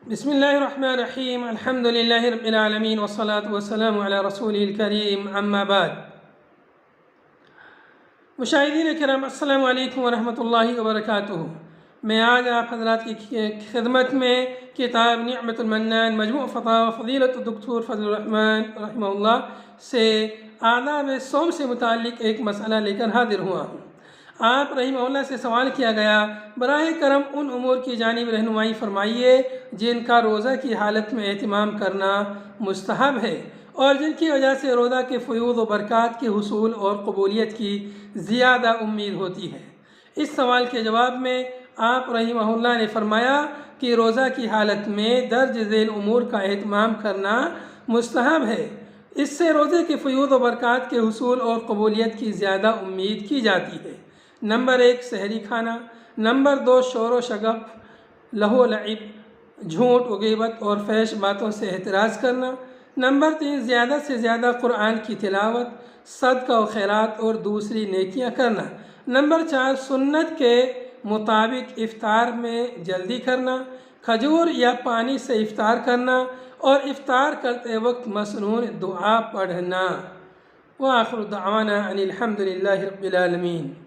بسم اللہ الرحمن الرحیم الحمد للہ رب العالمین والصلاة والسلام علی رسولہ الکریم اما بعد۔ مشاہدین کرام السلام علیکم ورحمۃ اللہ وبرکاتہ۔ میں آج آپ حضرات کی خدمت میں کتاب نعمت المنان مجموع فتاوی فضیلت الدکتور فضل الرحمن رحمہ اللہ سے آداب صوم سے متعلق ایک مسئلہ لے کر حاضر ہوا ہوں۔ آپ رحمہ اللہ سے سوال کیا گیا، براہ کرم ان امور کی جانب رہنمائی فرمائیے جن کا روزہ کی حالت میں اہتمام کرنا مستحب ہے اور جن کی وجہ سے روزہ کے فیوض و برکات کے حصول اور قبولیت کی زیادہ امید ہوتی ہے۔ اس سوال کے جواب میں آپ رحمہ اللہ نے فرمایا کہ روزہ کی حالت میں درج ذیل امور کا اہتمام کرنا مستحب ہے۔ اس سے روزے کے فیوض و برکات کے حصول اور قبولیت کی زیادہ امید کی جاتی ہے۔ نمبر 1 سحری کھانا، نمبر 2 شور و شگف، لہو و لعب، جھوٹ و غیبت اور فحش باتوں سے احتراز کرنا، نمبر 3 زیادہ سے زیادہ قرآن کی تلاوت، صدقہ و خیرات اور دوسری نیکیاں کرنا، نمبر 4 سنت کے مطابق افطار میں جلدی کرنا، کھجور یا پانی سے افطار کرنا اور افطار کرتے وقت مسنون دعا پڑھنا۔ وآخر دعوانا ان الحمد للہ رب العالمین۔